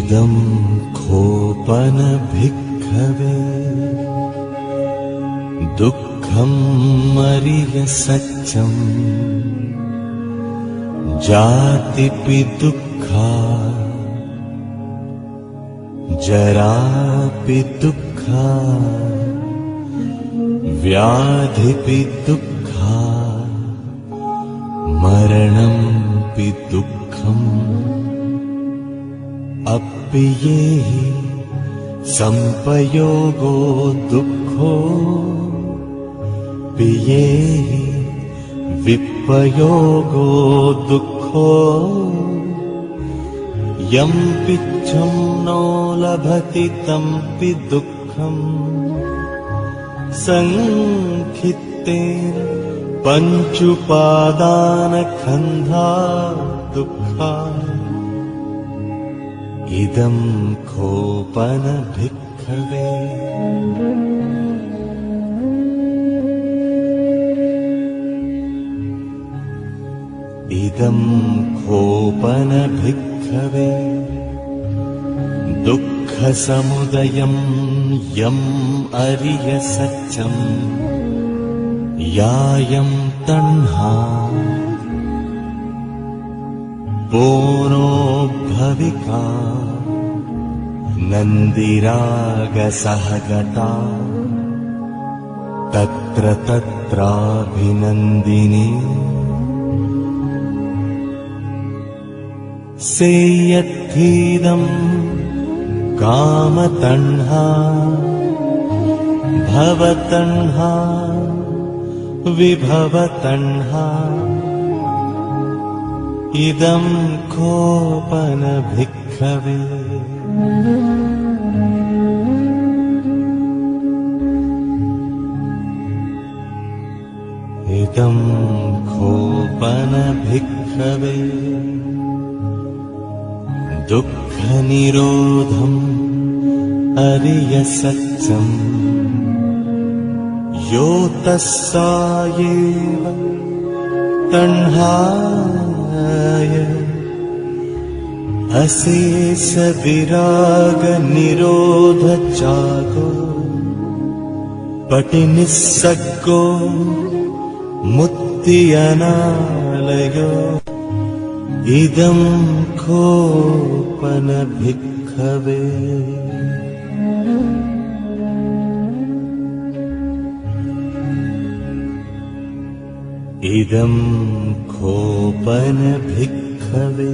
इदं खोपन भिक्खवे दुःखं मरिय सच्चम् जातिपि दुःखा जरापि दुःखा व्याधिपि दुःखा मरणंपि दुःखम् अप्पियेहि संपयोगो दुःखो पियेहि विपयोगो दुःखो यं पिच्छं नो लभति तंपि दुःखम् संखित्तेन पञ्चुपादानखन्धा दुःखा इदं खोपन भिक्खवे इदं खोपन भिक्खवे दुःखसमुदयं यम् अरिय सच्चम् यायं तण्हा बोनो भविका नन्दिरागसहगता तत्र तत्राभिनन्दिनी सेयत्थीदं कामतण्हा भवतण्हा विभवतण्हा इदं खोपन भिक्खवे इदं खोपन भिक्खवे दुःखनिरोधम् अरिय सच्चम् यो तस्सायेव तण्हाय अशेष विराग निरोध चागो पटिनिस्सग्गो मुक्ति अनालयो इदं खोपन भिक्खवे इदं खोपन भिक्खवे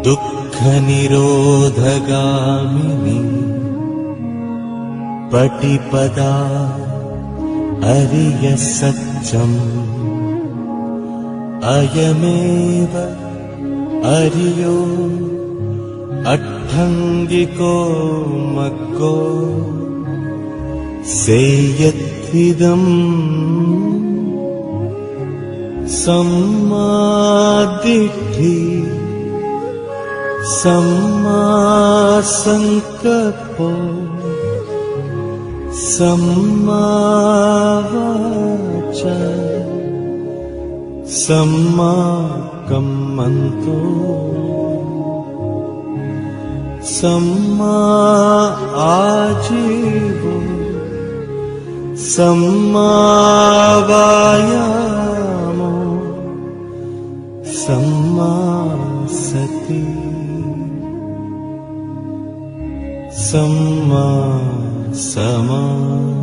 दुःखनिरोधगामिनी पटिपदा अरिय सच्चम् अयमेव अरियो अट्ठङ्गिको मग्गो सेयत्थिदम् सम्मादिट्ठि सम्मासंकल्पो सम्मावाचा सम्माकम्मन्तो सम्मा आजीवो सम्मावायामो सम्मा सति सम्मा समाधि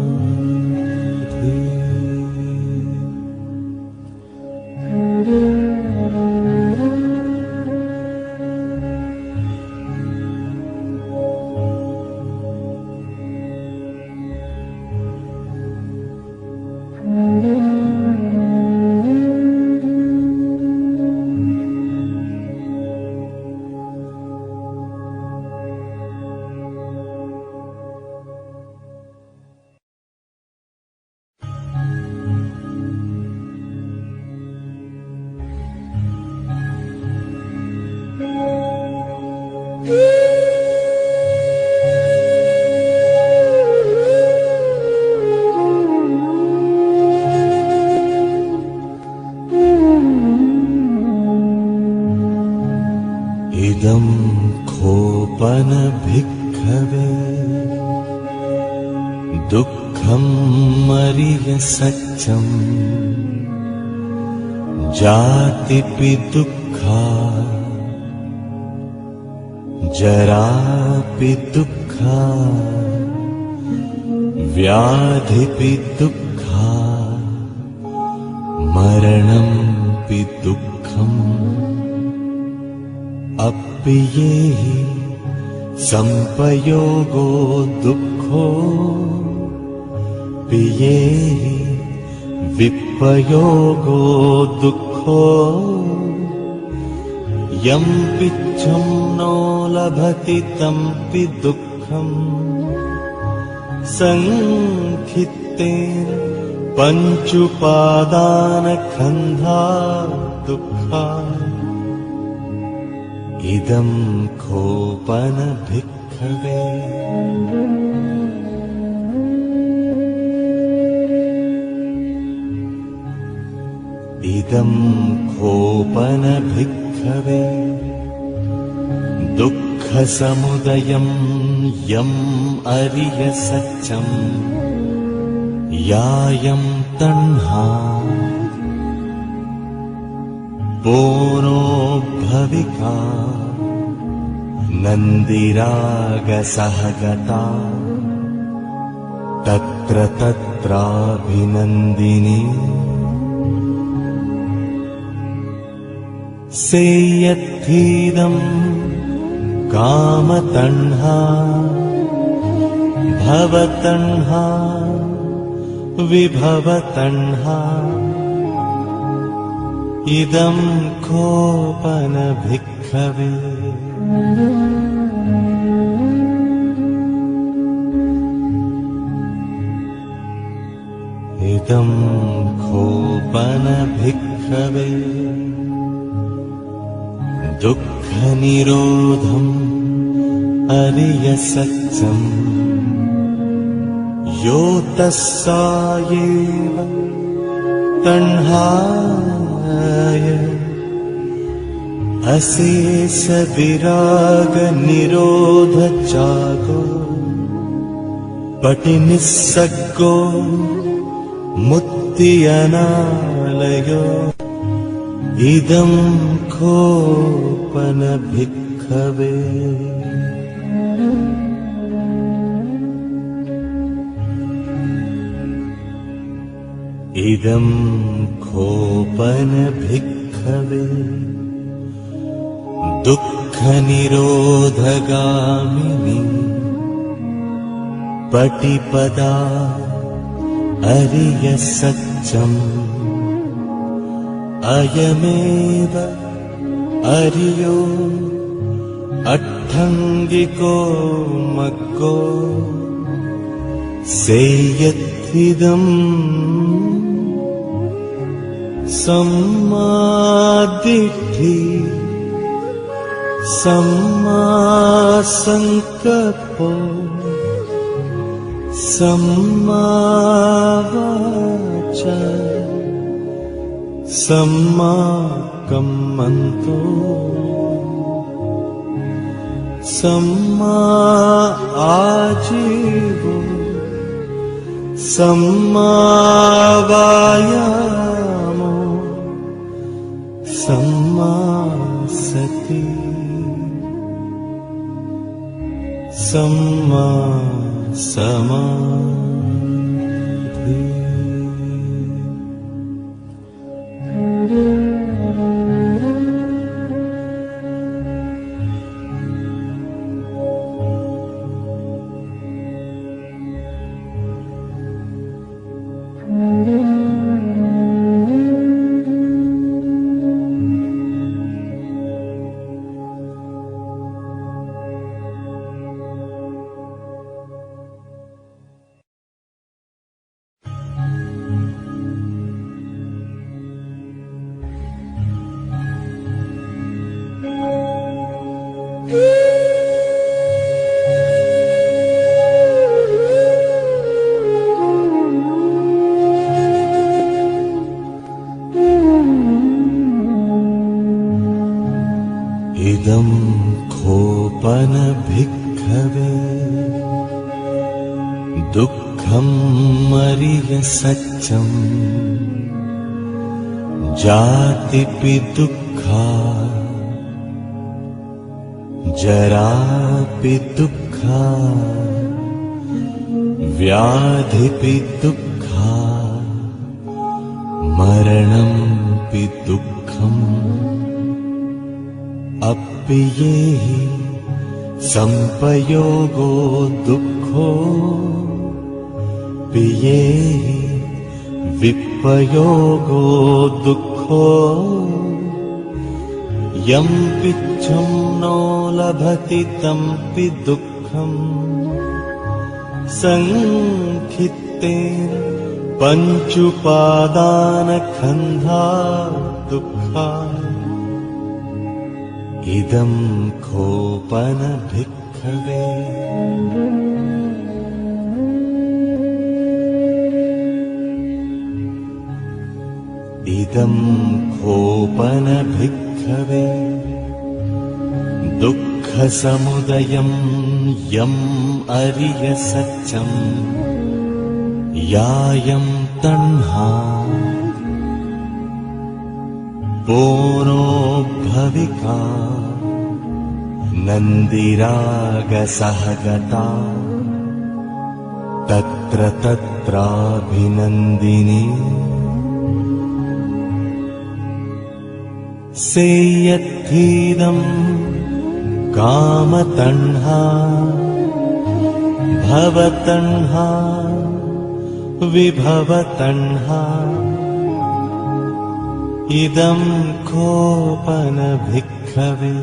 दुःखं मरिय सत्यं जातिपि दुःखा जरापि दुःखा व्याधिपि दुःखा मरणंपि दुःखम् अप्पियेहि संपयोगो दुःखो पियेहि विपयोगो दुःखो यं पिच्छं नो लभति तंपि दुःखम् संखित्तेन पञ्चुपादानखन्धा दुःखा इदं खोपन भिक्खवे इदं खोपन भिक्खवे दुःखसमुदयं यम् अरिय सत्यं यायं तण्हा पोनो भविका नन्दिरागसहगता तत्र तत्राभिनन्दिनी सेयत्थीदं कामतण्हा भवतण्हा विभवतण्हा इदं खोपन भिक्खवे इदं खोपन भिक्खवे दुःखनिरोधम् अरिय सत्यम् यो तस्सायेव तण्हाय अशेष विराग निरोध जागो पटिनिस्सग्गो मुक्ति अनालयो इदं खोपन भिक्खवे इदं खोपन भिक्खवे दुःखनिरोधगामिनी पटिपदा अरिय सत्यम् अयमेव अरियो अट्ठङ्गिको मग्गो सेयत्थिदम् सम्मादिट्ठि सम्मासङ्कल्पो सम्मावाचा सम्माकम्मन्तो सम्मा आजीवो सम्मावायामो सम्मा सति सम्मा समाधि इदं खोपन भिक्खवे दुःख दुःखमरिय सत्यम् जातिपि दुःखा जरापि दुःखा व्याधिपि दुःखा मरणंपि दुःखम् अप्येहि संपयोगो दुःखो पियेहि विपयोगो दुःखो यं पिच्छं नो लभति तंपि दुःखम् संखित्तेन पञ्चुपादानखन्धा दुःखा इदं खोपन भिक्खवे इदं खोपन भिक्खवे दुःखसमुदयं यम् अरिय सत्यम् यायं तण्हा पोनो भविका नन्दिरागसहगता तत्र तत्राभिनन्दिनी सेयत्थीदं कामतण्हा भवतण्हा विभवतण्हा इदं खोपन भिक्खवे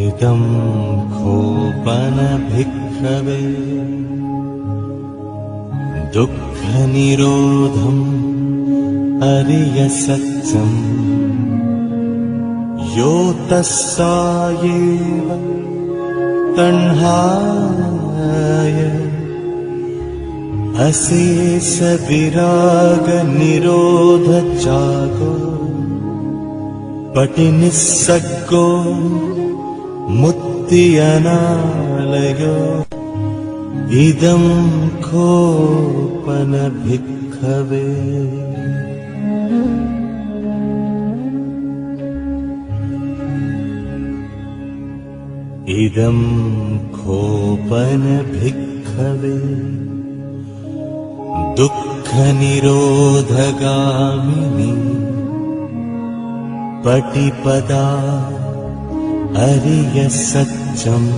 इदं खोपन भिक्खवे दुःखनिरोधम् अरिय सत्यम् यो तस्सायेव तण्हाय अशेष विराग निरोध जागो पटिनिस्सग्गो मुक्ति अनालयो इदं खोपन भिक्खवे इदं खोपन भिक्खवे दुःखनिरोधगामिनी पटिपदा अरिय सत्यम्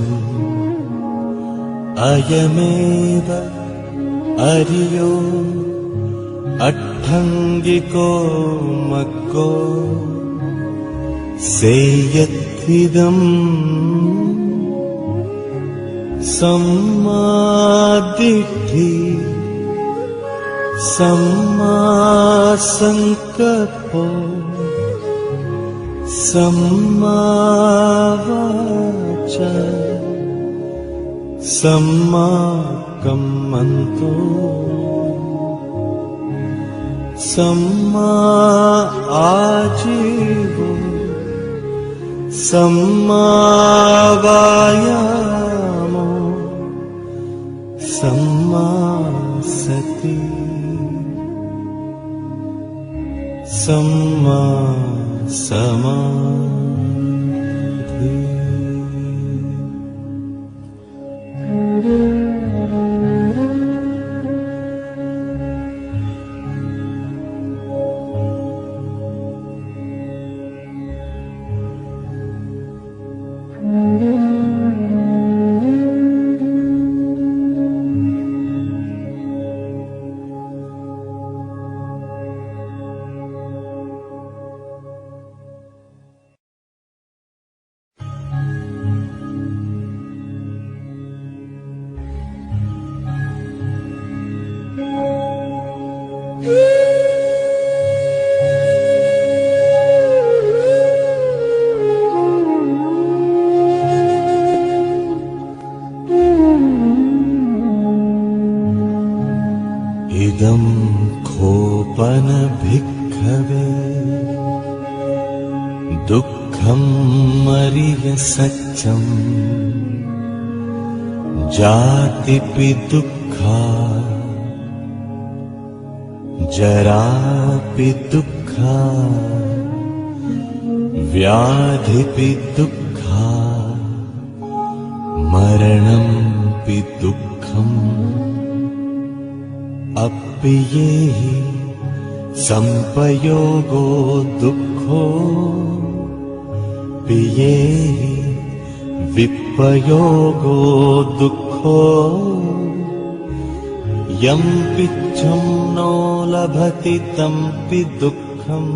अयमेव अरियो अट्ठङ्गिको मग्गो सेयत्थिदम् सम्मादिट्ठि सम्मासङ्कल्पो सम्मावाचा सम्माकम्मन्तो सम्मा आजीवो सम्मावायामो सम्मा सति सम्मा समाधि इदं खोपन भिक्खवे दुःख दुःखम् अरिय सत्यम् जातिपि दुःखा जरापि दुःखा व्याधिपि दुःखा मरणंपि दुःखम् अप्पियेहि संपयोगो दुःखो पियेहि विपयोगो दुःखो यं पिच्छं नो लभति तंपि दुःखम्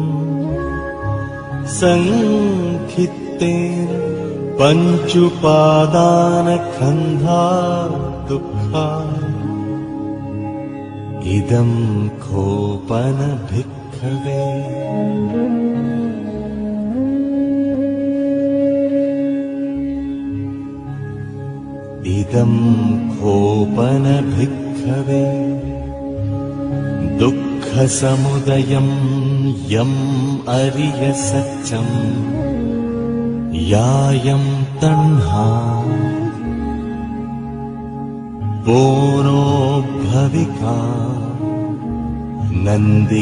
संखित्तेन पञ्चुपादानखन्धा दुःखा इदं खोपन भिक्खवे इदं खोपन भिक्खवे दुःखसमुदयं यम् अरिय सत्यम् यायं तण्हा बोनो भविका नन्दिरागसहगता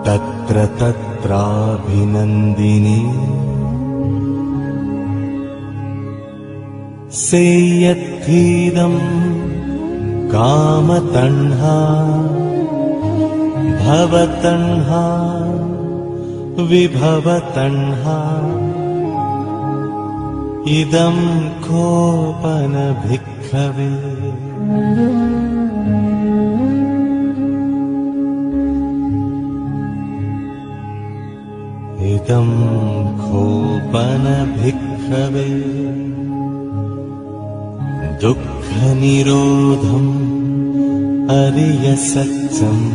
तत्र तत्राभिनन्दिनी सेयत्थीदं कामतण्हा भवतण्हा विभवतण्हा इदं खोपन भिक्खवे इदं खोपन भिक्खवे दुःखनिरोधम् अरिय सत्यम्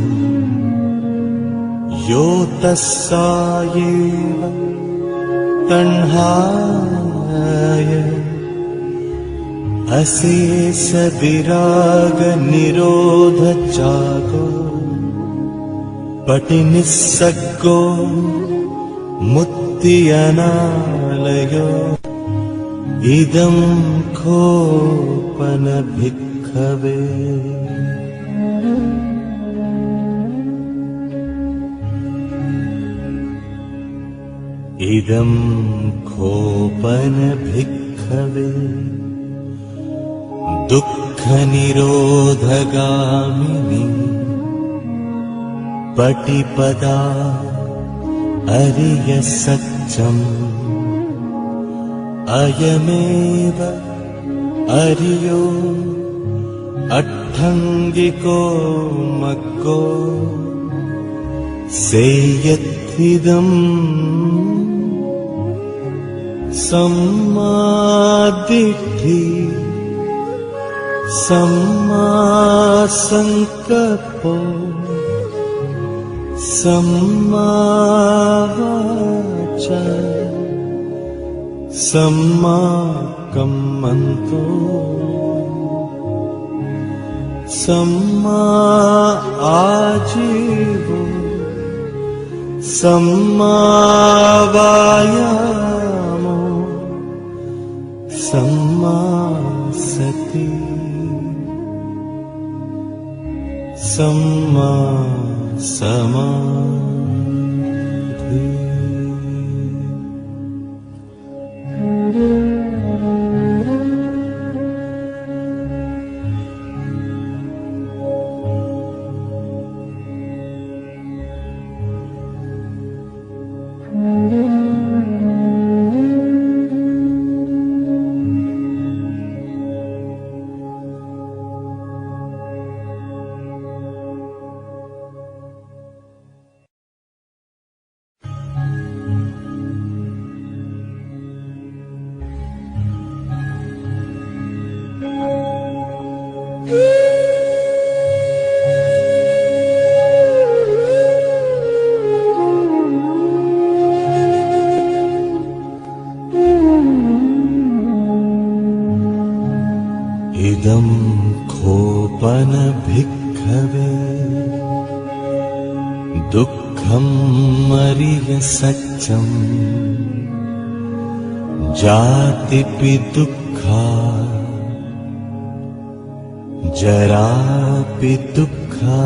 यो तस्सायेव तण्हाय अशेष विराग निरोध जागो पटिनिस्सग्गो मुक्ति अनालयो इदं खोपन भिक्खवे इदं खोपन भिक्खवे दुःखनिरोधगामिनी पटिपदा अरिय सत्यम् अयमेव अरियो अट्ठङ्गिको मग्गो सेयत्थिदम् सम्मादिट्ठि सम्मासङ्कल्पो सम्मावाचा सम्माकम्मन्तो सम्मा आजीवो सम्मावायामो सम्मा सति सम्मा समाधि इदं खोपन भिक्खवे दुःख दुःखमरिय सत्यम् जातिपि दुःखा जरापि दुःखा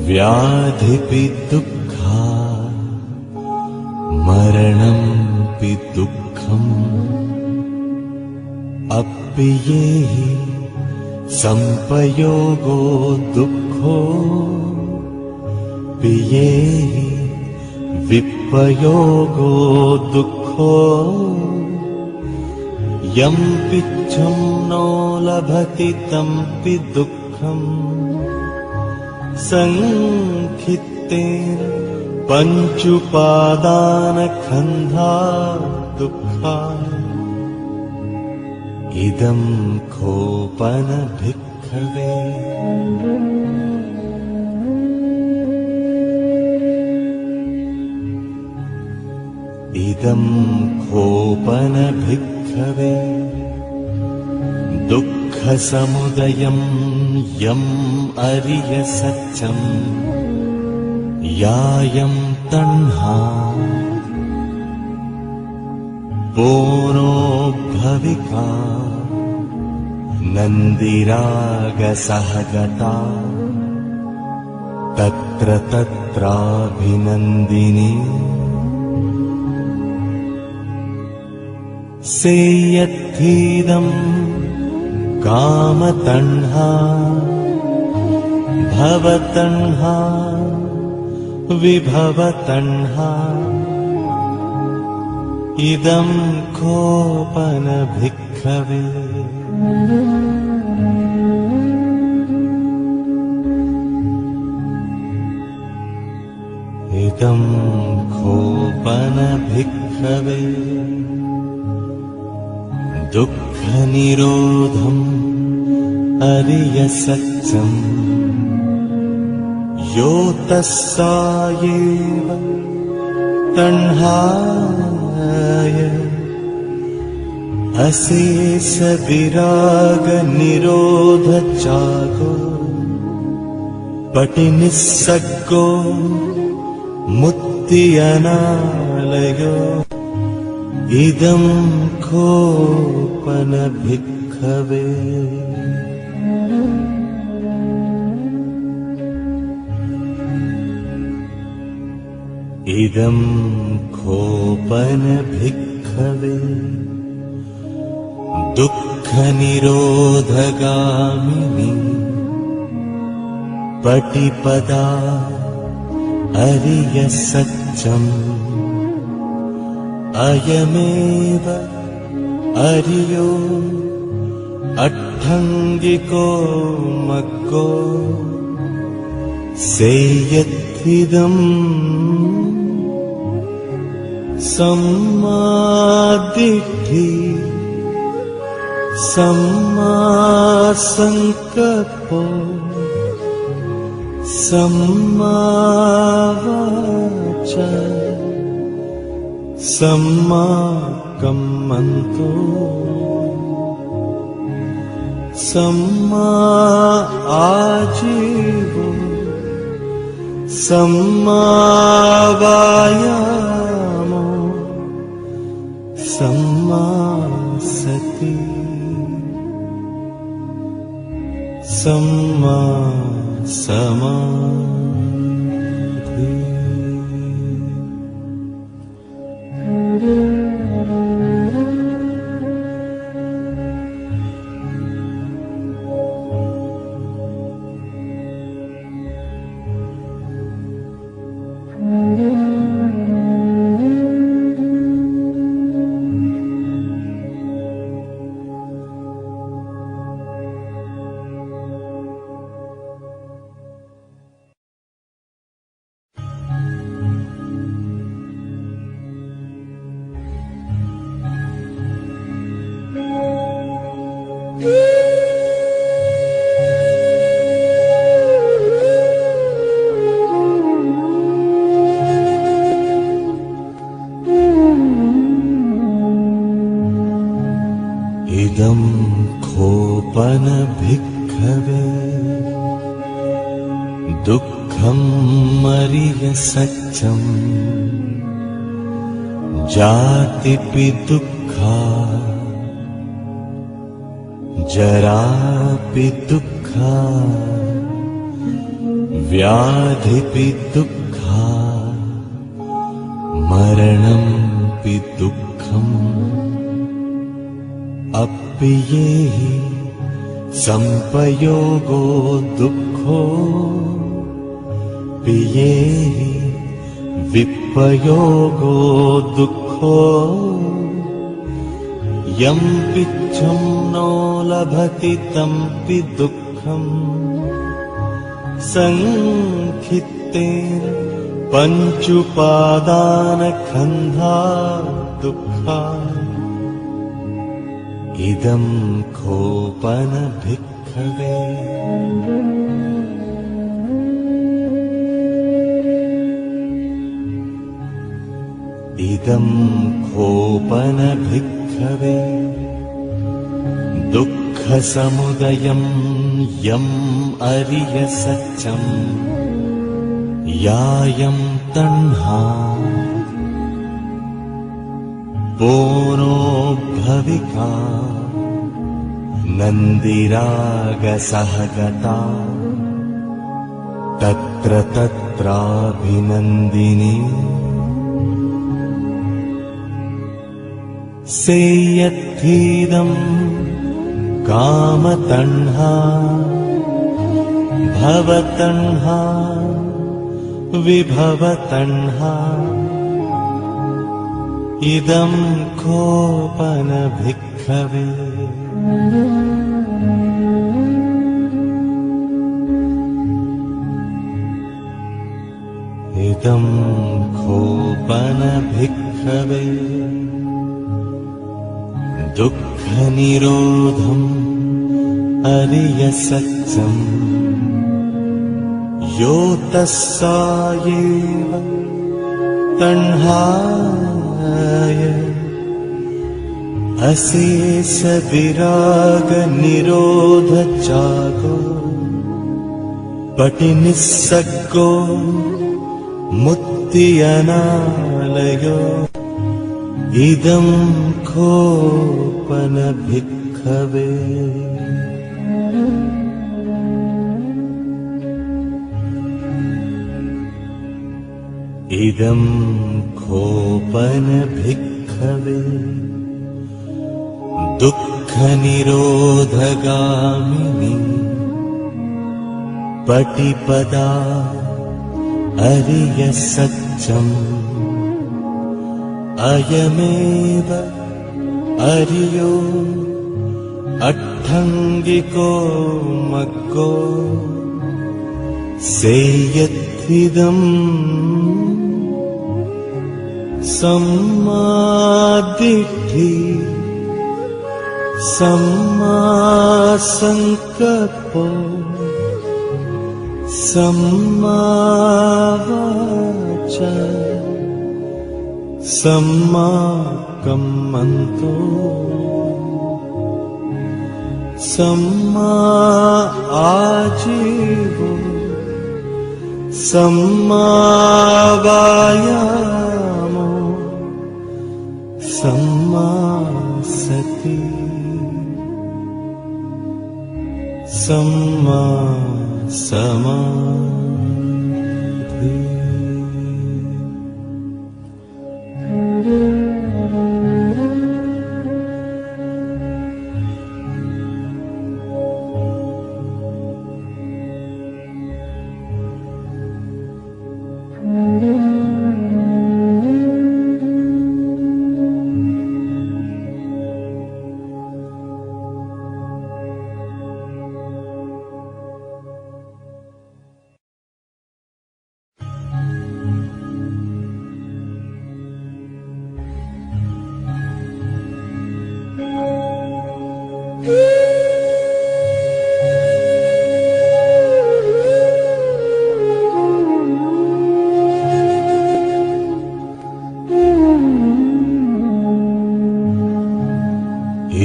व्याधिपि दुःखा मरणंपि दुःखम् अप्येहि संपयोगो दुःखो पियेहि विपयोगो दुःखो यं पिच्छं नो लभति तंपि दुःखम् संखित्तेन पञ्चुपादानखन्धा दुःखा इदं खोपन भिक्खवे इदं खोपन भिक्खवे दुःखसमुदयं यम् अरिय सत्यम् यायं तण्हा पोनो भविका नन्दिरागसहगता तत्र तत्राभिनन्दिनी सेयत्थीदं कामतण्हा भवतण्हा विभवतण्हा इदं खोपन भिक्खवे इदं खोपन भिक्खवे दुःखनिरोधम् अरिय सत्यम् यो तस्सायेव तण्हाय अशेष विराग निरोध चागो पटिनिस्सग्गो मुक्ति अनालयो इदं खोपन भिक्खवे इदं खोपन भिक्खवे दुःखनिरोधगामिनी पटिपदा अरिय सत्यम् अयमेव अरियो अट्ठङ्गिको मग्गो सेयत्थिदम् सम्मादिट्ठि सम्मासंकल्पो सम्मावाचा सम्माकम्मन्तो सम्मा आजीवो सम्मावायामो सम्मा सति सम्मा समाधि इदं खोपन भिक्खवे दुःख दुःखमरिय सत्यम् जातिपि दुःखा जरापि दुःखा व्याधिपि दुःखा मरणंपि दुःखम् अप्येहि संपयोगो दुःखो पियेहि विपयोगो दुःखो यं पिच्छं नो लभति तंपि दुःखम् संखित्तेन पञ्चुपादानखन्धा दुःखा इदं खोपन भिक्खवे इदं खोपन भिक्खवे दुःखसमुदयं यम् अरिय सत्यम् यायं तण्हा पोनो भविका नन्दिरागसहगता तत्र तत्राभिनन्दिनी सेयत्थीदं कामतण्हा भवतण्हा विभवतण्हा इदं खोपन भिक्खवे इदं खोपन भिक्खवे दुःखनिरोधम् अरिय सत्यम् यो तस्सायेव तण्हाय अशेष विराग निरोध जागो पटिनिस्सग्गो मुक्ति अनालयो इदं खोपन भिक्खवे इदं खोपन भिक्खवे दुःखनिरोधगामिनी पटिपदा अरिय सत्यम् अयमेव अरियो अट्ठङ्गिको मग्गो सेयत्विदम् सम्मादिट्ठि सम्मासंकल्पो सम्मावाचा सम्माकम्मन्तो सम्मा आजीवो सम्मावायामो सम्मा सति सम्मा समाधि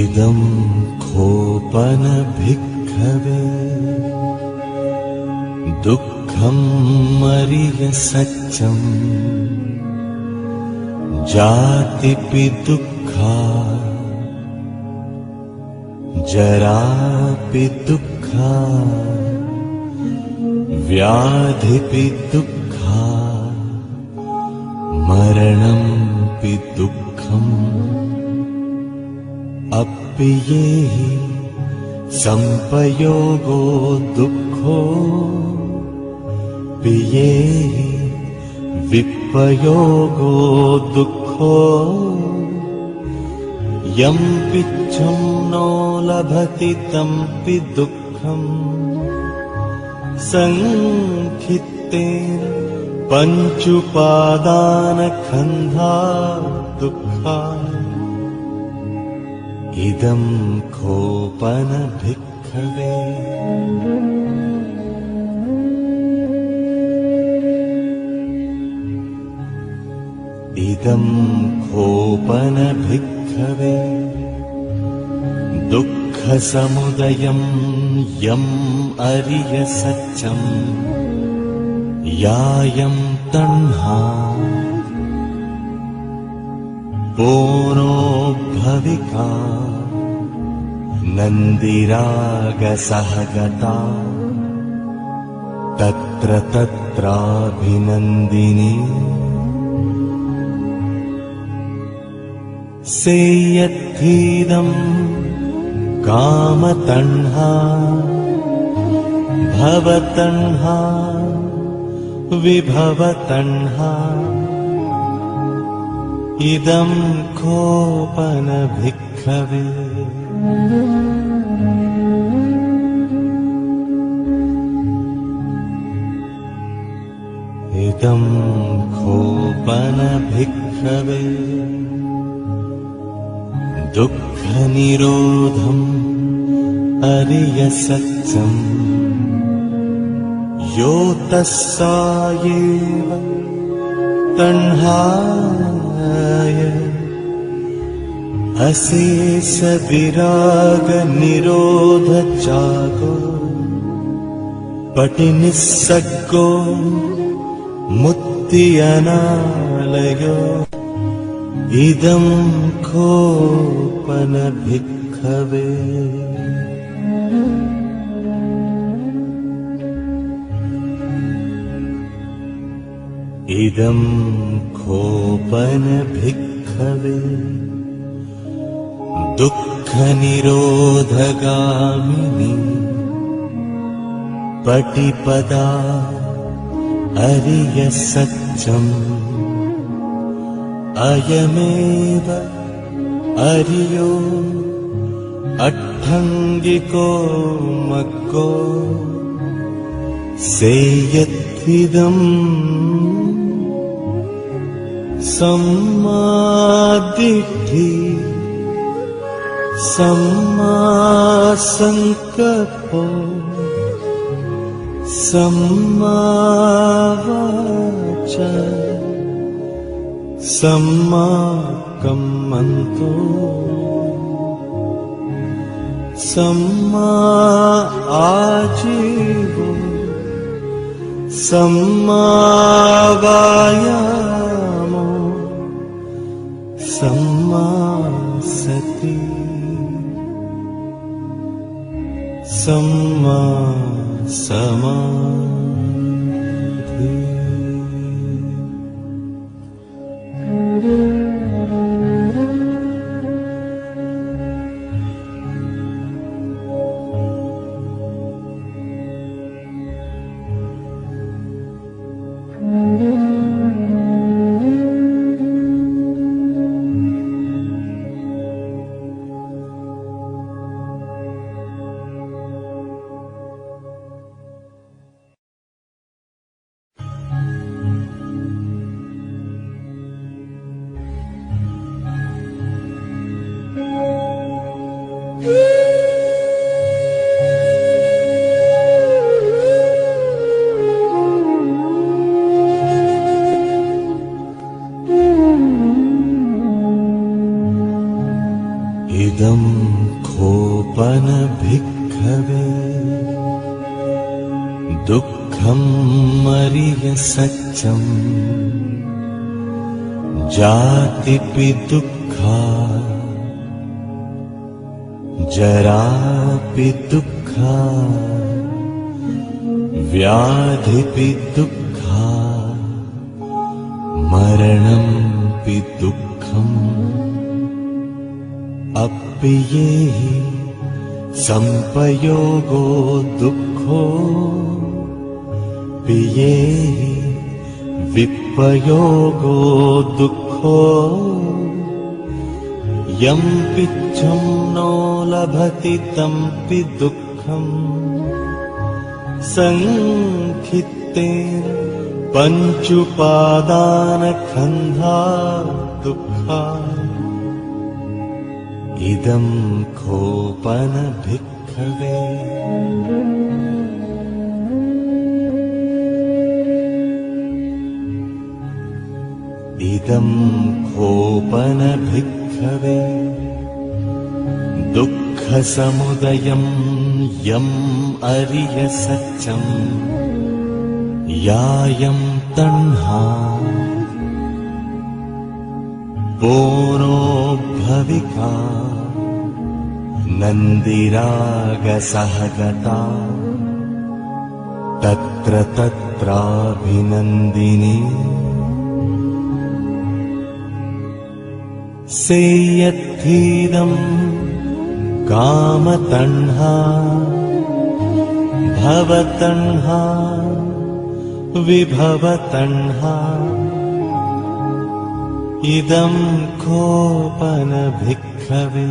इदं खोपन भिक्खवे दुःख दुःखमरिय सत्यम् जातिपि दुःखा जरापि दुःखा व्याधिपि दुःखा मरणंपि दुःखम् अप्पियेहि संपयोगो दुःखो पियेहि विपयोगो दुःखो यं पिच्छं नो लभति तंपि दुःखम् संखित्तेन पञ्चुपादानखन्धा दुःखा इदं खोपन भिक्खवे इदं खोपन भिक्खवे दुःखसमुदयं यम् अरिय सत्यम् यायं तण्हा पोनो भविका नन्दिरागसहगता तत्र तत्राभिनन्दिनी सेयत्थीदं कामतण्हा भवतण्हा विभवतण्हा इदं खोपन भिक्खवे इदं खोपन भिक्खवे दुःखनिरोधम् अरिय सत्यम् यो तस्सायेव तण्हाय अशेष विराग निरोध जागो पटिनिस्सग्गो मुक्ति अनालयो इदं खोपन भिक्खवे इदं खोपन भिक्खवे दुःखनिरोधगामिनी पटिपदा अरिय सत्यम् अयमेव अरियो अट्ठङ्गिको मग्गो सेयत्विदम् सम्मादिट्ठि सम्मासङ्कल्पो सम्मावाचा सम्माकम्मन्तो सम्मा आजीवो सम्मावायामो सम्मा सति सम्मा समाधि इदं खोपन भिक्खवे दुःख दुःखमरिय सत्यम् जातिपि दुःखा जरापि दुःखा व्याधिपि दुःखा मरणंपि दुःखम् अप्येहि संपयोगो दुःखो पियेहि विपयोगो दुःखो यं पिच्छं नो लभति तंपि दुःखम् संखित्तेन पञ्चुपादानखन्धा दुःखा इदं खोपन भिक्खवे इदं खोपन भिक्खवे दुःखसमुदयं यम् अरिय सत्यम् यायं तण्हा बोनो भविका नन्दिरागसहगता तत्र तत्राभिनन्दिनी सेयत्थीदं कामतण्हा भवतण्हा विभवतण्हा इदं खोपन भिक्खवे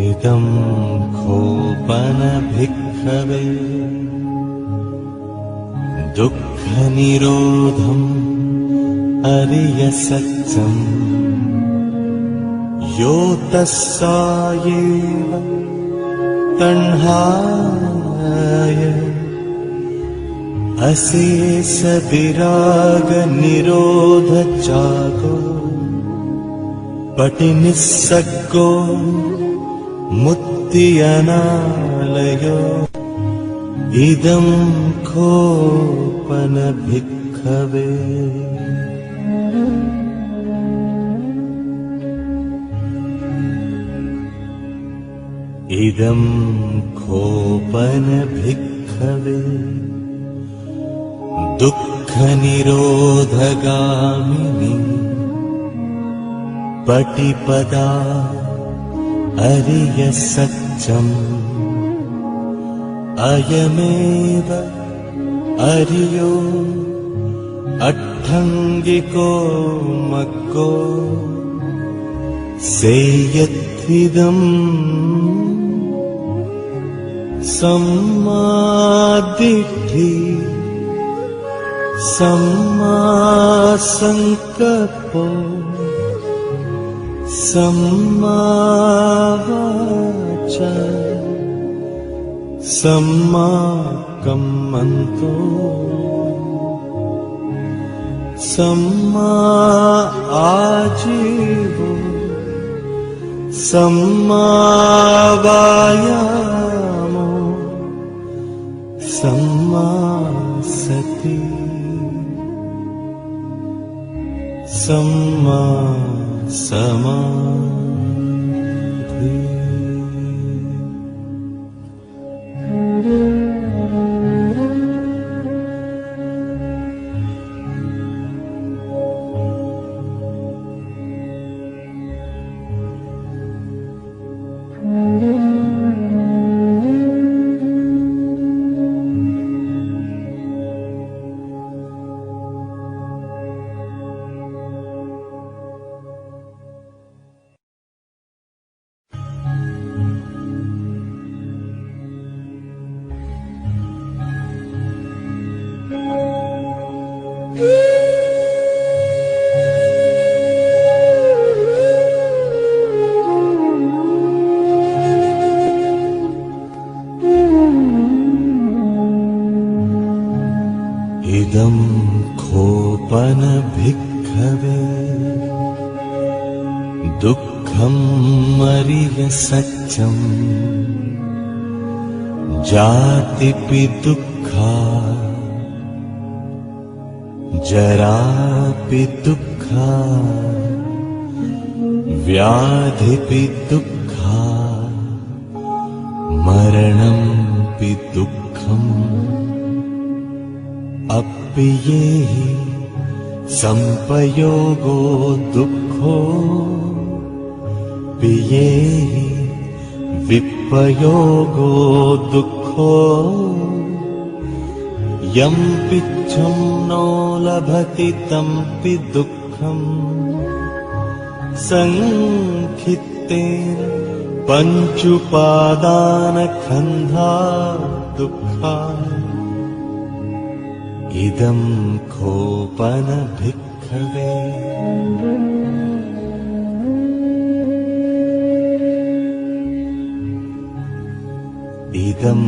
इदं खोपन भिक्खवे दुःखनिरोधम् अरिय सत्यम् यो तस्सायेव तण्हाय अशेष विराग निरोध जागो पटिनिस्सग्गो मुक्ति अनालयो इदं खोपन भिक्खवे इदं खोपन भिक्खवे दुःखनिरोधगामिनी पटिपदा अरिय सत्यम् अयमेव अरियो अट्ठङ्गिको मग्गो सेयत्विदम् सम्मादिट्ठि सम्मासंकल्पो सम्मावाचा सम्माकम्मन्तो सम्मा आजीवो सम्मावायामो सम्मा सति सम्मा समाधि इदं खोपन भिक्खवे दुःख दुःखमरिय सत्यम् जातिपि दुःखा जरापि दुःखा व्याधिपि दुःखा मरणंपि दुःखम् अप्पियेहि संपयोगो दुःखो पियेहि विपयोगो दुःखो यं पिच्छं नो लभति तंपि दुःखम् संखित्तेन पञ्चुपादानखन्धा दुःखा इदं खोपन भिक्खवे इदं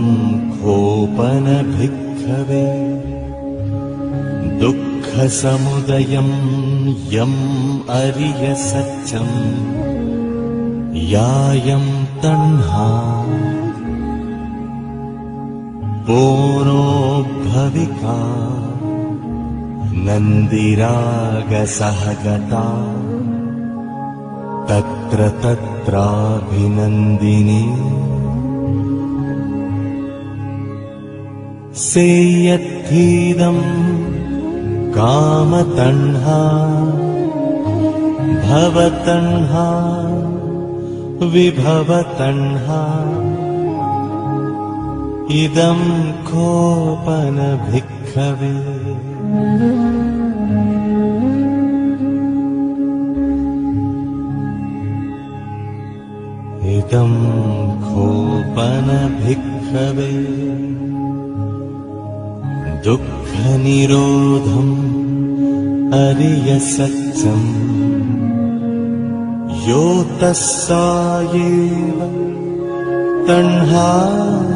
खोपन भिक्खवे दुःखसमुदयं यम् अरिय सत्यम् यायं तण्हा पोनो भविका नन्दिरागसहगता तत्र तत्राभिनन्दिनी सेयत्थीदं कामतण्हा भवतण्हा विभवतण्हा इदं खोपन भिक्खवे इदं खोपन भिक्खवे दुःखनिरोधम् अरिय सत्यम् यो तस्सायेव तण्हाय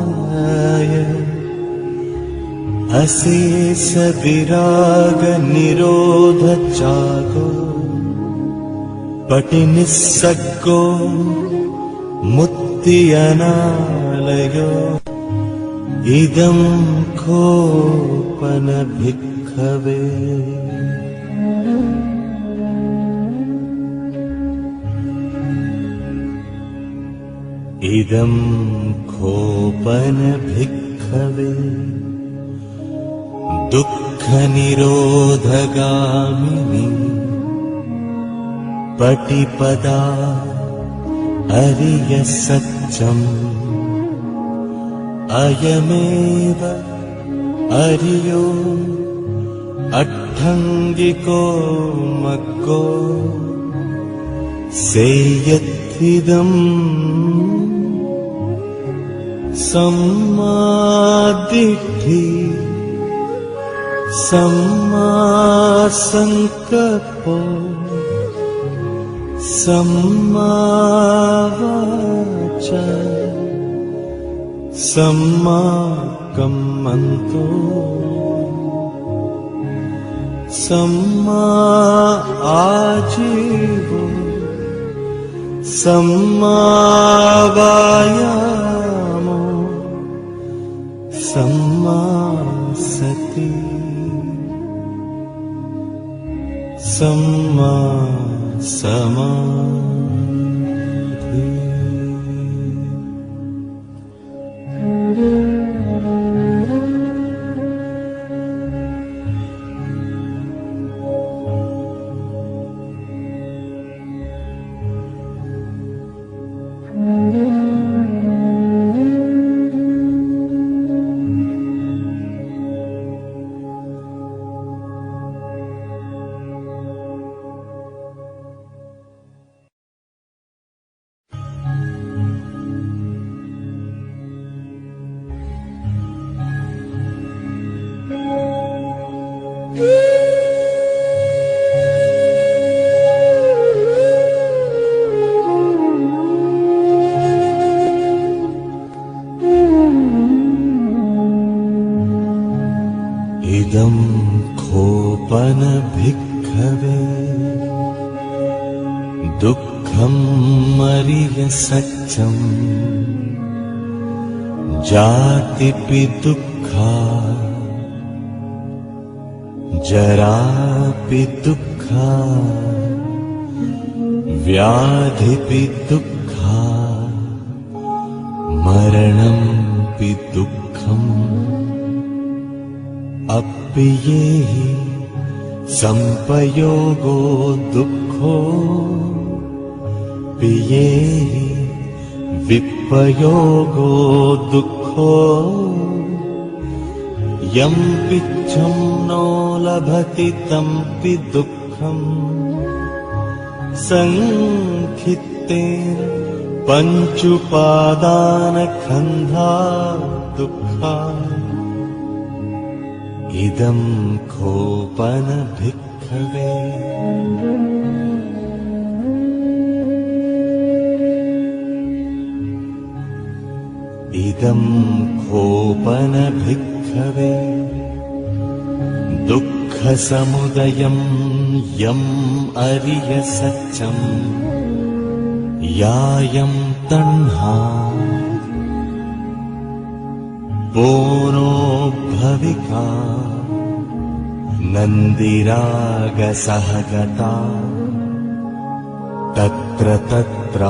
अशेष विराग निरोध चागो पटिनिस्सग्गो मुक्ति अनालयो इदं खोपन भिक्खवे इदं खोपन भिक्खवे दुःखनिरोधगामिनी पटिपदा अरिय सत्यम् अयमेव अरियो अट्ठङ्गिको मग्गो सेयत्थिदम् सम्मादिट्ठि सम्मासङ्कल्पो सम्मावाचा सम्माकम्मन्तो सम्मा आजीवो सम्मावायामो सम्मा सति सम्मा समाधि इदं खोपन भिक्खवे दुःख दुःखं मरिय सत्यं जातिपि दुःखा जरापि दुःखा व्याधिपि दुःखा मरणंपि दुःखम् अप्येहि संपयोगो दुःखो पियेहि विपयोगो दुःखो यं पिच्छं नो लभति तंपि दुःखम् संखित्तेन पञ्चुपादानखन्धा दुःखा इदं खोपन भिक्खवे इदं खोपन भिक्खवे दुःखसमुदयं यम् अरिय सत्यम् यायं तण्हा बोनो भविका नन्दिरागसहगता तत्र तत्राभिनन्दिनी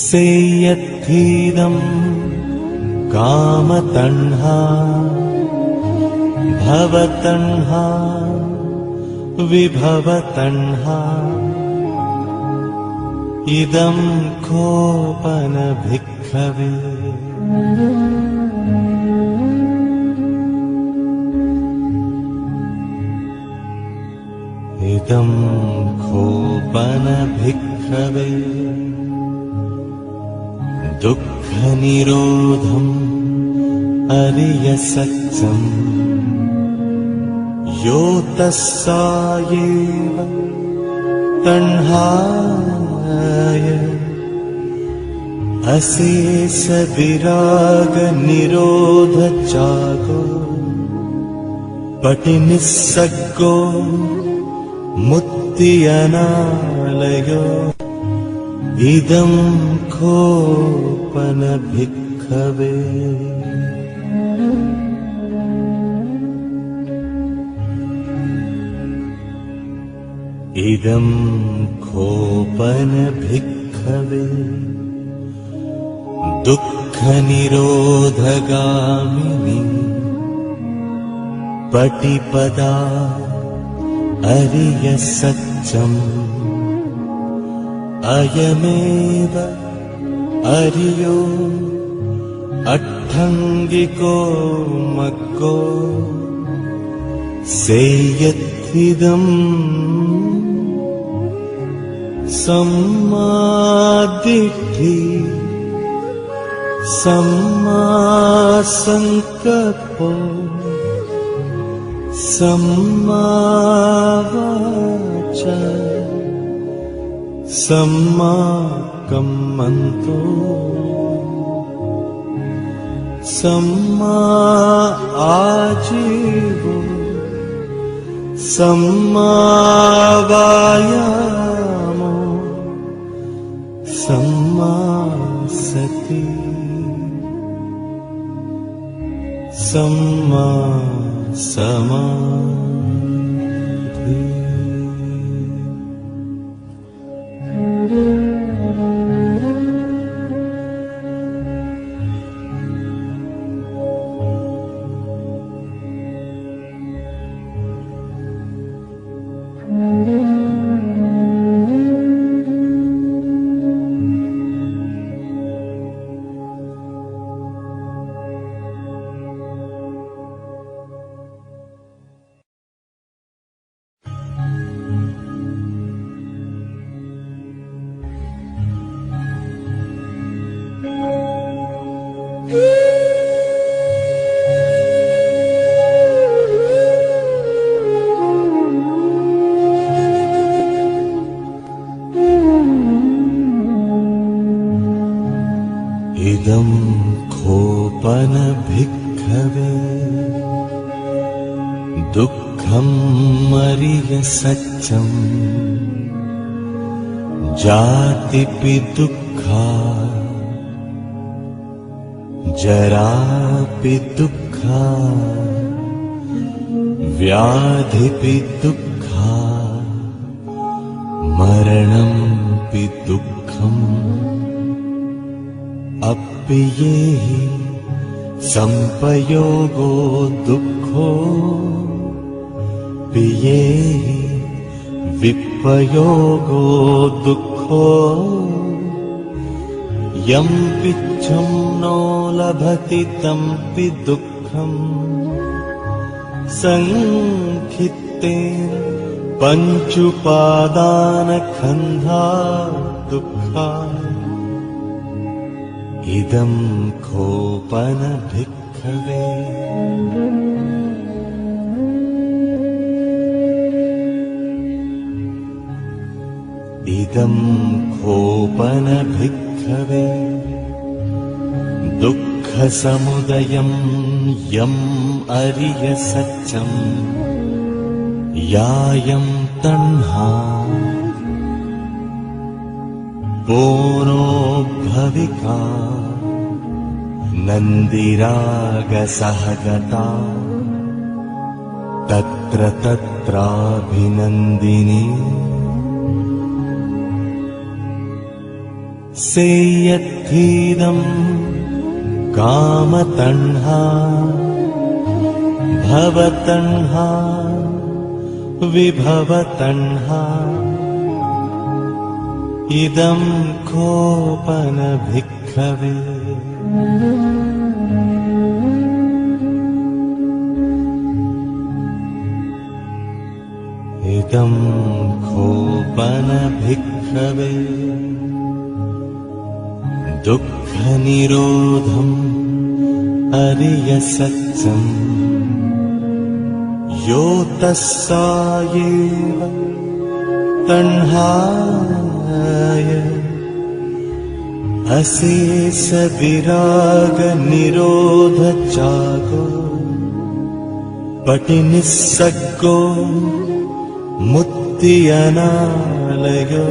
सेयत्थीदं कामतण्हा भवतण्हा विभवतण्हा इदं खोपन भिक्खवे इदं खोपन भिक्खवे दुःखनिरोधम् अरिय सत्यम् यो तस्सायेव तण्हाय अशेष विराग निरोध जागो पटिनिस्सग्गो मुक्ति अनालयो इदं खोपन भिक्खवे इदं खोपन भिक्खवे दुःखनिरोधगामिनी पटिपदा अरिय सत्यम् अयमेव अरियो अट्ठङ्गिको मग्गो सेयत्थिदम् सम्मादिट्ठि सम्मासंकल्पो सम्मावाचा सम्माकम्मन्तो सम्मा आजीवो सम्मावायामो सम्मा सति सम्मा समाधि इदं खोपन भिक्खवे दुःखम् मरिय सच्चम् जातिपि दुःखा जरापि दुःखा व्याधिपि दुःखा मरणंपि दुःखम् अप्येहि संपयोगो दुःखो पियेहि विपयोगो दुःखो यं पिच्छं नो लभति तंपि दुःखम् संखित्तेन पञ्चुपादानखन्धा दुःखा इदं खोपन भिक्खवे इदं खोपन भिक्खवे दुःखसमुदयं यम् अरिय सच्चम् यायं तण्हा बोनो भविका नन्दिरागसहगता तत्र तत्राभिनन्दिनी सेयत्थीदं कामतण्हा भवतण्हा विभवतण्हा इदं खोपन भिक्खवे इदं खोपन भिक्खवे दुःखनिरोधम् अरिय सच्चम् यो तस्सायेव तण्हाय अशेष विराग निरोध चागो पटिनिस्सग्गो मुक्ति अनालयो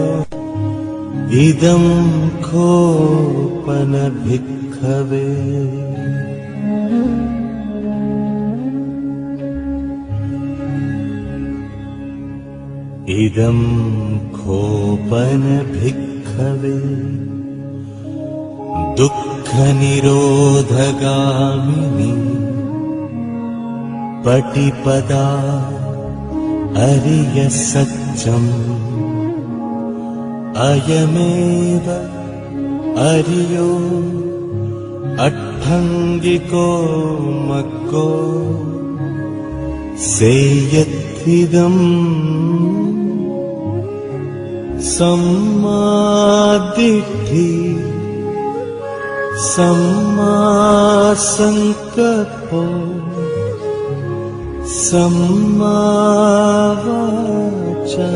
इदं खोपन भिक्खवे इदं खोपन भिक्खवे दुःखनिरोधगामिनी पटिपदा अरिय सच्चम् अयमेव अरियो अट्ठङ्गिको मग्गो सेयत्थिदम् सम्मादिट्ठि सम्मासंकल्पो सम्मावाचा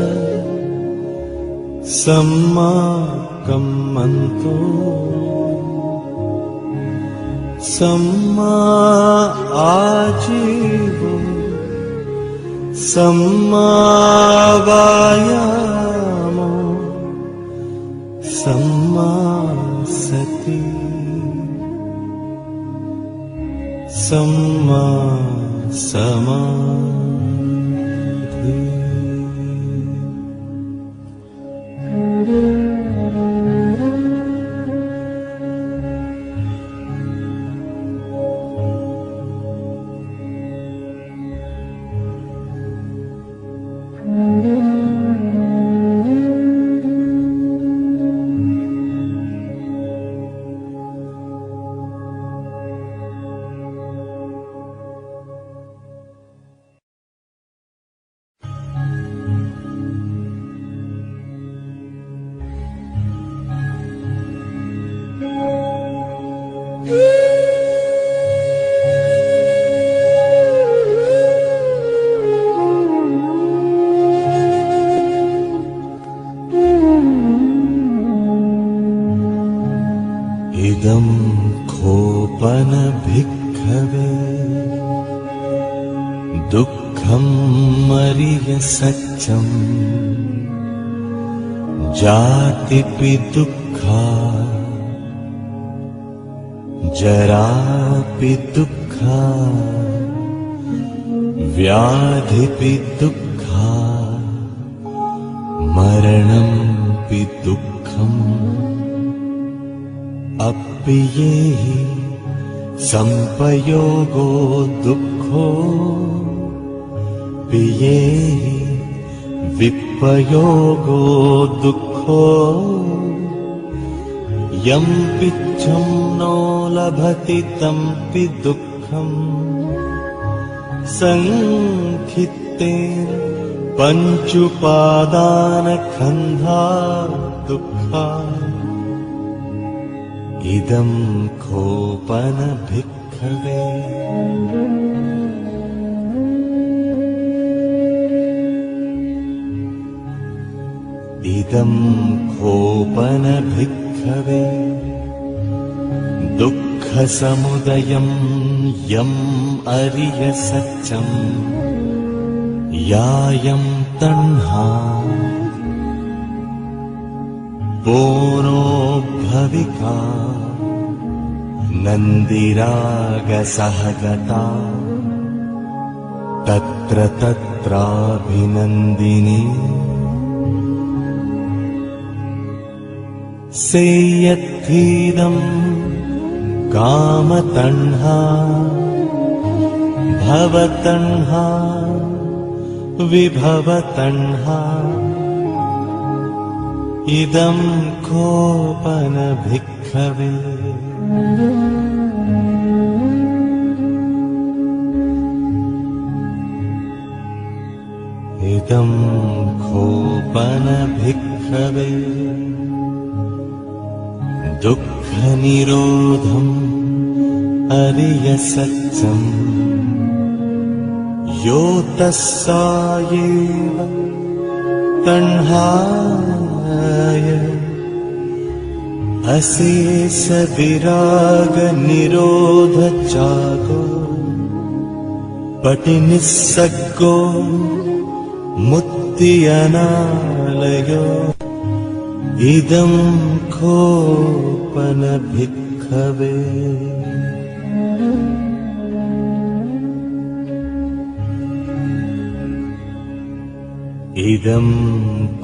सम्माकम्मन्तो सम्मा आजीवो सम्मावायामो सम्मा सति सम्मा समाधि इदं खोपन भिक्खवे दुःख दुःखम् अरिय सत्यम् जातिपि दुःखा जरापि दुःखा व्याधिपि दुःखा मरणंपि दुःखम् अप्पियेहि संपयोगो दुःखो पियेहि विपयोगो दुःखो यं पिच्छं नो लभति तंपि दुःखम् संखित्तेन पञ्चुपादानखन्धा दुःखा इदं खोपन भिक्खवे इदं खोपन भिक्खवे दुःखसमुदयं यम् अरिय सत्यम् यायं तण्हा पोनो भविका नन्दिरागसहगता तत्र तत्राभिनन्दिनी सेयत्थीदं कामतण्हा भवतण्हा विभवतण्हा इदं खोपन भिक्खवे इदं खोपन भिक्खवे दुःखनिरोधम् अरिय सत्यम् यो तस्सायेव तण्हाय अशेष विराग निरोध जागो पटिनिस्सग्गो मुक्ति अनालयो इदं खोपन भिक्खवे इदं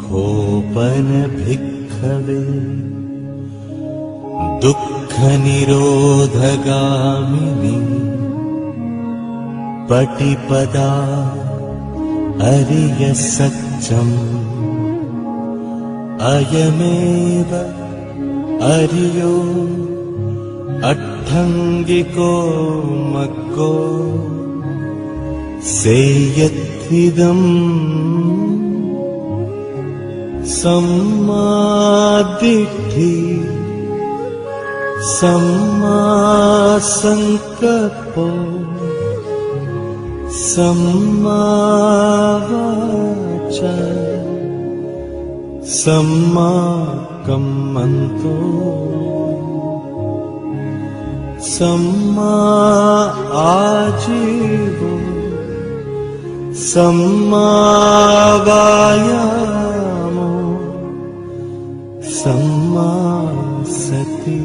खोपन भिक्खवे दुःखनिरोधगामिनी पटिपदा अरिय सत्यम् अयमेव अरियो अट्ठङ्गिको मग्गो सेयत्थिदम् सम्मादिट्ठि सम्मासङ्कल्पो सम्मावाचा सम्माकम्मन्तो सम्मा आजीवो सम्मावायामो सम्मा सति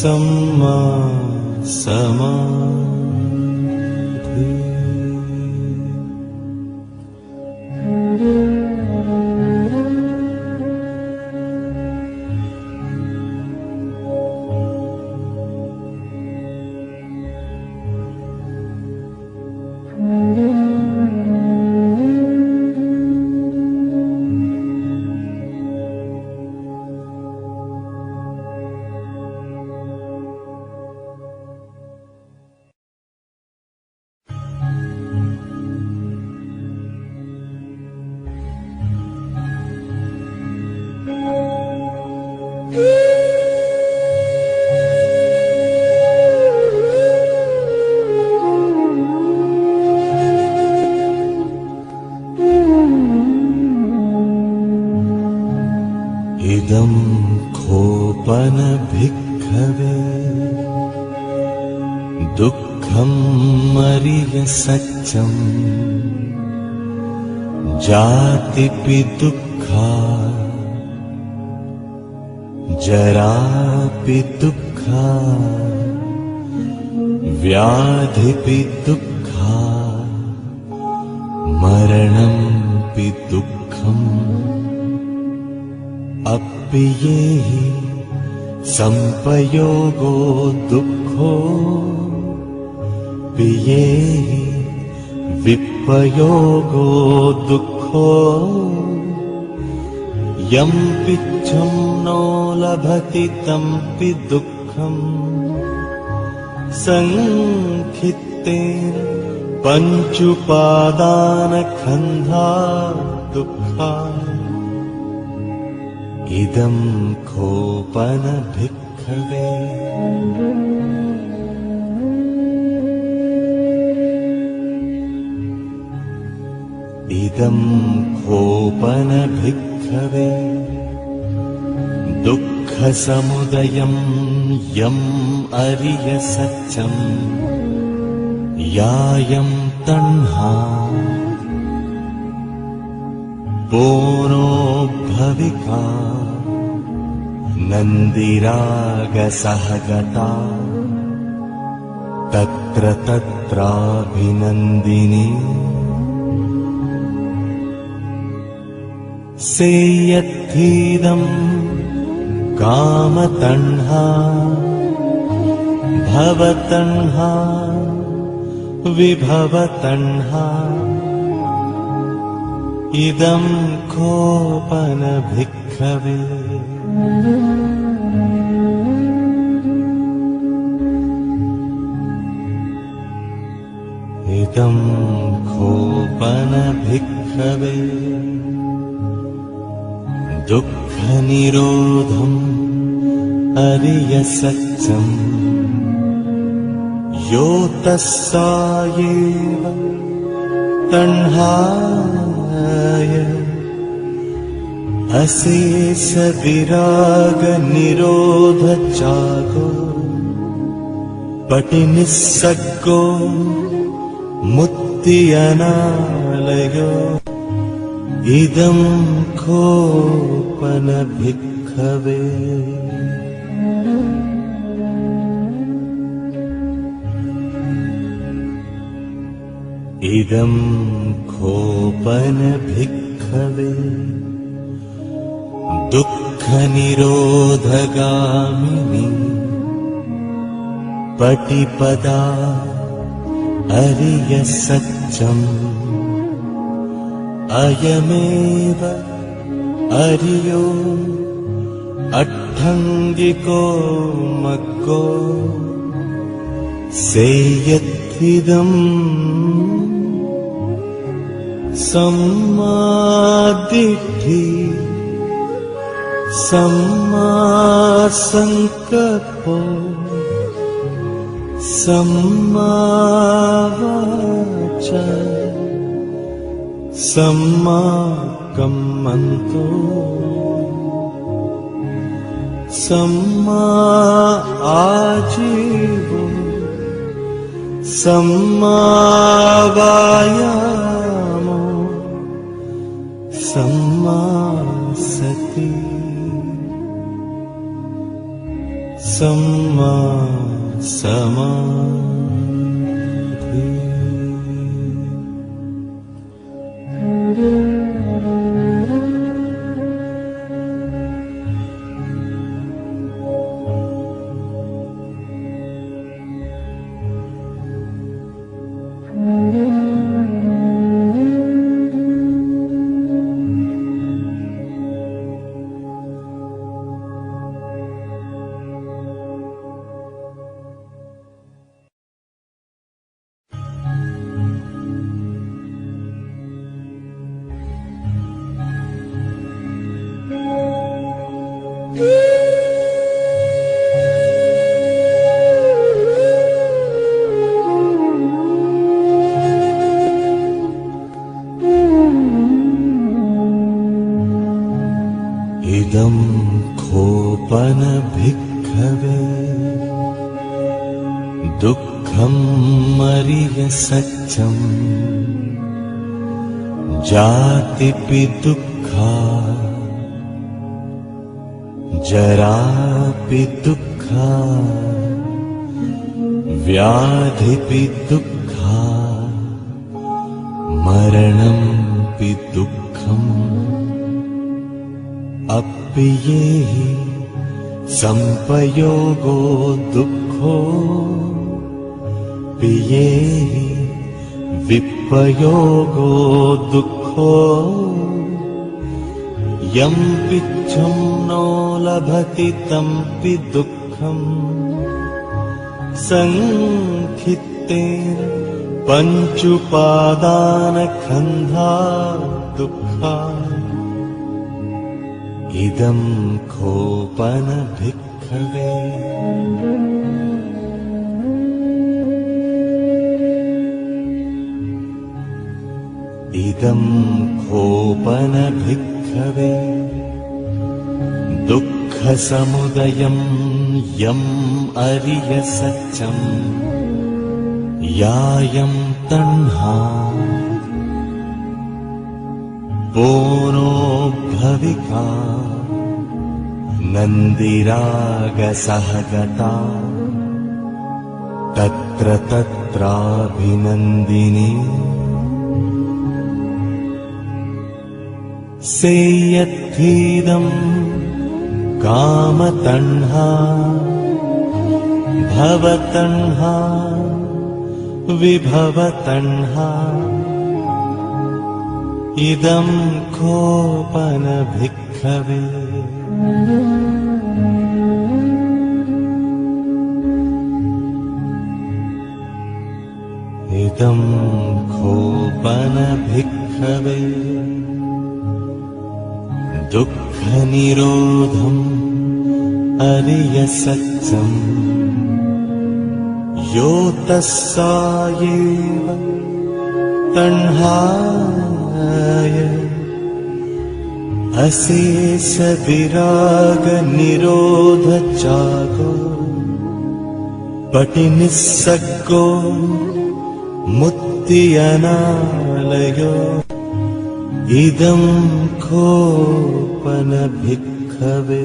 सम्मा समाधि इदं खोपन भिक्खवे दुःखम् अरिय सत्यम् जातिपि दुःखा जरापि दुःखा व्याधिपि दुःखा मरणंपि दुःखम् अप्येहि संपयोगो दुःखो पियेहि विपयोगो दुःखो यं पिच्छं नो लभति तंपि दुःखम् संखित्तेन पञ्चुपादानखन्धा दुःखा इदं खोपन भिक्खवे इदं खोपन भिक्खवे दुःखसमुदयं यम् अरिय सत्यम् यायं तण्हा पोनो भविका नन्दिरागसहगता तत्र तत्राभिनन्दिनी सेयद्धीदम् कामतण्हा भवतण्हा विभवतण्हा इदं खोपन भिक्खवे इदं खोपन भिक्खवे दुःखनिरोधम् अरिय सत्यम् यो तस्सायेव तण्हाय अशेष विराग निरोध चागो पटिनिस्सग्गो मुक्ति अनालयो इदं खोपन भिक्खवे इदं खोपन भिक्खवे दुःखनिरोधगामिनी पटिपदा अरिय सत्यम् अयमेव अरियो अट्ठङ्गिको मग्गो सेयत्विदम् सम्मादिट्ठि सम्मासङ्कल्पो सम्मावाचा सम्माकम्मन्तो सम्मा आजीवो सम्मा वायामो सम्मा सति सम्मा समाधि इदं खोपन भिक्खवे दुःख दुःखं मरिय सत्यं जातिपि दुःखा जरापि दुःखा व्याधिपि दुःखा मरणंपि दुःखम् अप्पियेहि संपयोगो दुःखो पियेहि विपयोगो दुःखो यं पिच्छं नो लभति तंपि दुःखम् संखित्तेन पञ्चुपादानखन्धा दुःखा इदं खोपन भिक्खवे इदं खोपन भिक्खवे दुःखसमुदयं यम् अरिय सत्यं यायं तण्हा पोनो भविका नन्दिरागसहगता तत्र तत्राभिनन्दिनी सेयत्थीदं कामतण्हा भवतण्हा विभवतण्हा इदं खोपन भिक्खवे इदं खोपन भिक्खवे दुःखनिरोधम् अरिय सत्यम् यो तस्सायेव तण्हाय अशेष विराग निरोध चागो पटिनिस्सग्गो मुक्ति अनालयो इदं खोपन भिक्खवे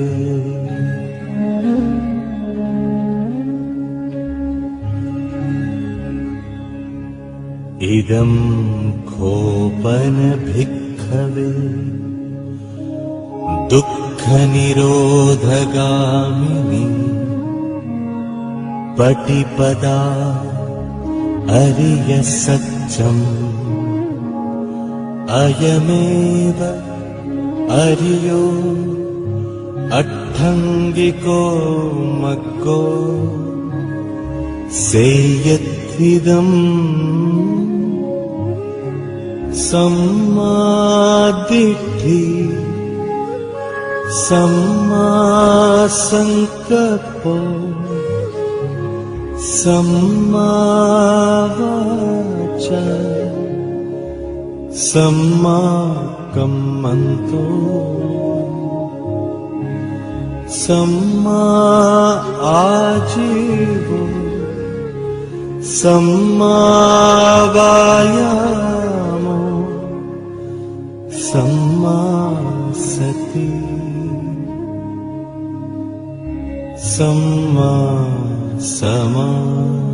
इदं खोपन भिक्खवे दुःखनिरोधगामिनी पटिपदा अरिय सत्यम् अयमेव अरियो अट्ठङ्गिको मग्गो सेयत्थिदम् सम्मादिट्ठि सम्मासङ्कल्पो सम्मावाचा सम्माकम्मन्तो सम्मा आजीवो सम्मावायामो सम्मा सति सम्मा समाधि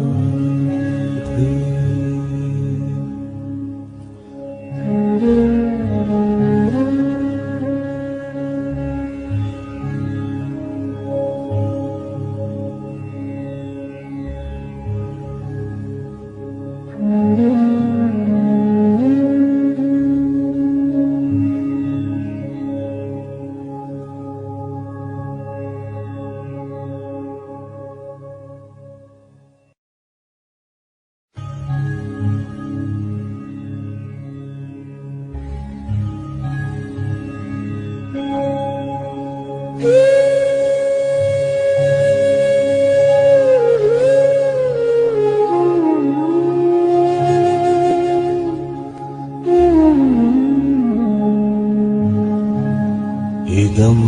इदं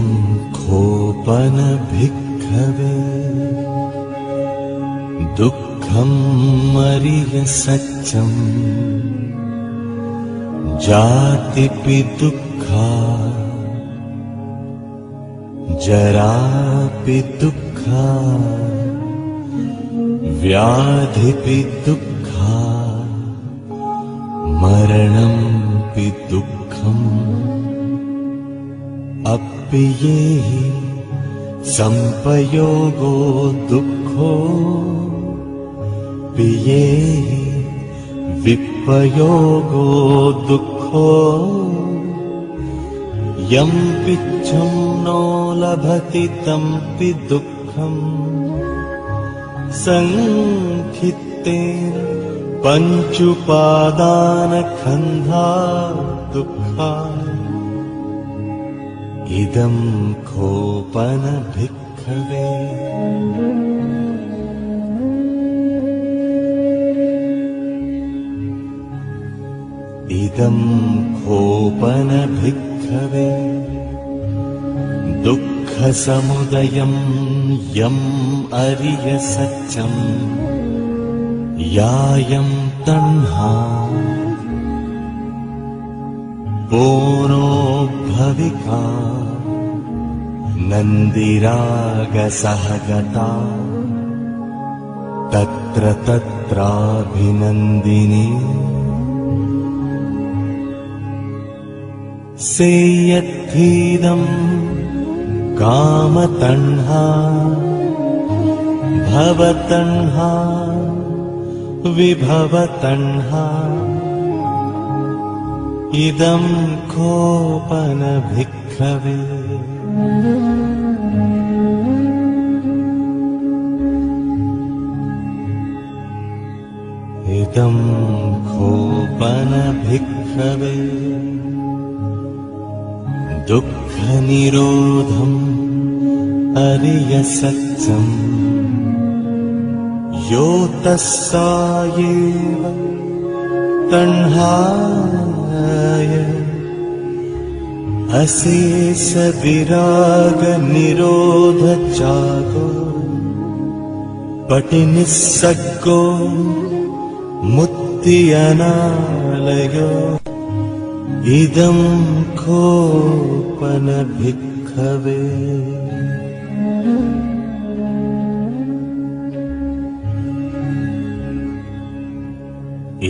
खोपन भिक्खवे दुःख दुःखमरिय सत्यम् जातिपि दुःखा जरापि दुःखा व्याधिपि दुःखा मरणंपि दुःखम् अप्येहि संपयोगो दुःखो पियेहि विपयोगो दुःखो यं पिच्छं नो लभति तंपि दुःखम् संखित्तेन पञ्चुपादानखन्धा दुःखा इदं खोपन भिक्खवे इदं खोपन भिक्खवे दुःखसमुदयं यम् अरिय सत्यम् यायं तण्हा पूर्णो भविका नन्दिरागसहगता तत्र तत्राभिनन्दिनी सेयत्थीदं कामतण्हा भवतण्हा विभवतण्हा इदं खोपन भिक्खवे इदं खोपन भिक्खवे दुःखनिरोधम् अरिय सत्यम् यो तस्सायेव तण्हाय अशेष विराग निरोध जागो पटिनिस्सग्गो मुक्ति अनालयो इदं खोपन भिक्खवे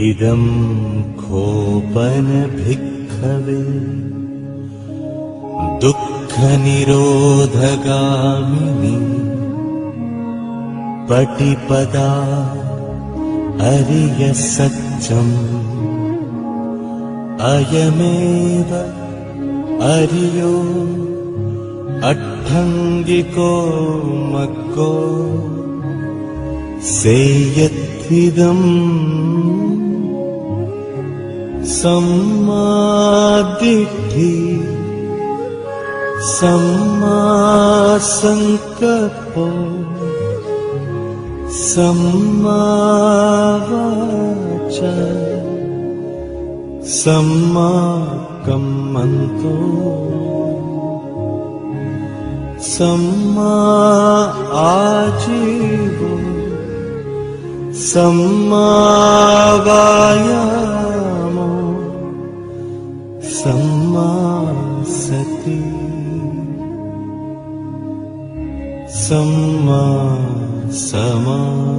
इदं खोपन भिक्खवे दुःखनिरोधगामिनी पटिपदा अरिय सत्यम् अयमेव अरियो अट्ठङ्गिको मग्गो सेयत्थिदम् सम्मादिट्ठि सम्मासंकल्पो सम्मावाचा सम्माकम्मन्तो सम्मा आजीवो सम्मावायामो सम्मा सति सम्मा समाधि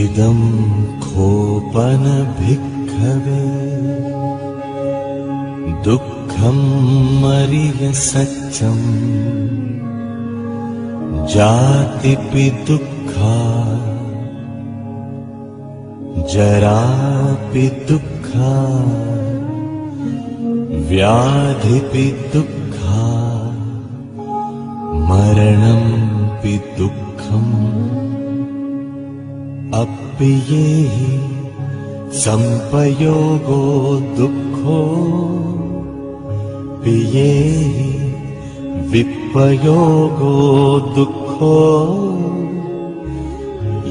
इदं खोपन भिक्खवे दुःख दुःखमरिय सत्यम् जातिपि दुःखा जरापि दुःखा व्याधिपि दुःखा मरणंपि दुःखम् अप्येहि संपयोगो दुःखो पियेहि विपयोगो दुःखो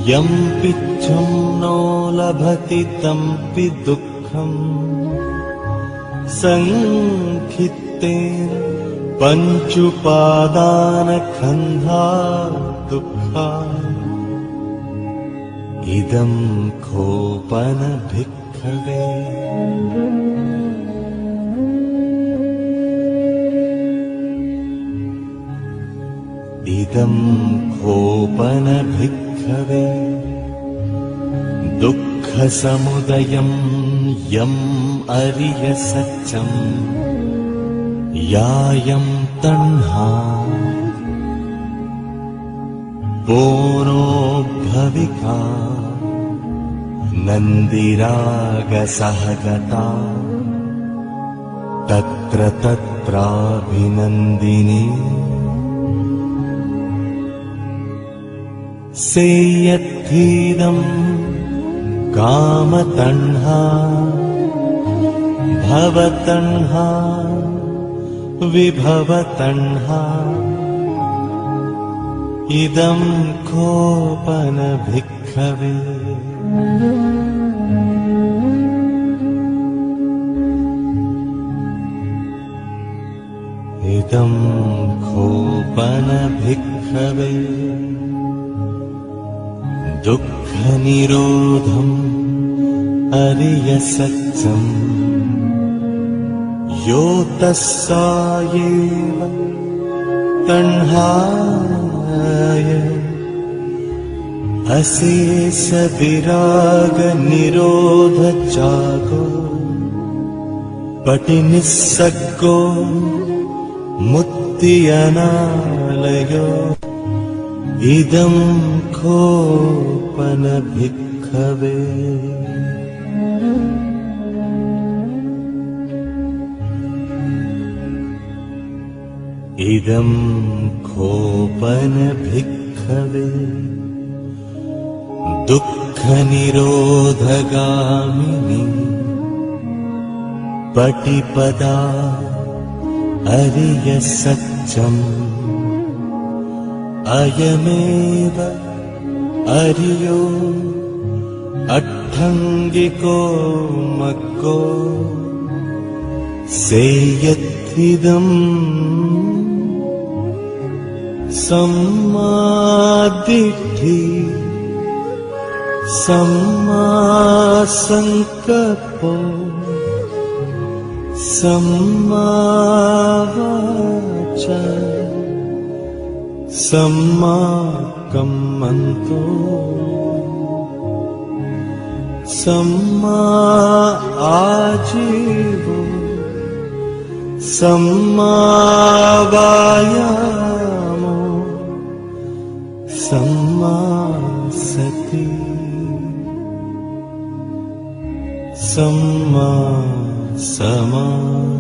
यं पिच्छं नो लभति तंपि दुःखम् संखित्तेन पञ्चुपादानखन्धा दुःखा इदं खोपन भिक्खवे इदं खोपन भिक्खवे दुःखसमुदयं यम् अरिय सत्यम् यायं तण्हा बोनो भविका नन्दिरागसहगता तत्र तत्राभिनन्दिनी सेयद्धीदं कामतण्हा भवतण्हा विभवतण्हा इदं खोपन भिक्खवे इदं खोपन भिक्खवे दुःखनिरोधम् अरिय सत्यम् यो तस्सायेव तण्हाय अशेष विराग निरोध जागो पटिनिस्सग्गो मुक्ति अनालयो इदं खोपन भिक्खवे इदं खोपन भिक्खवे दुःखनिरोधगामिनी पटिपदा अरिय सत्यम् अयमेव अरियो अट्ठङ्गिको मग्गो सेयत्विदम् सम्मादिट्ठि सम्मासंकल्पो सम्मावाचा सम्माकम्मन्तो सम्मा आजीवो सम्मावायामो सम्मा सति सम्मा समाधि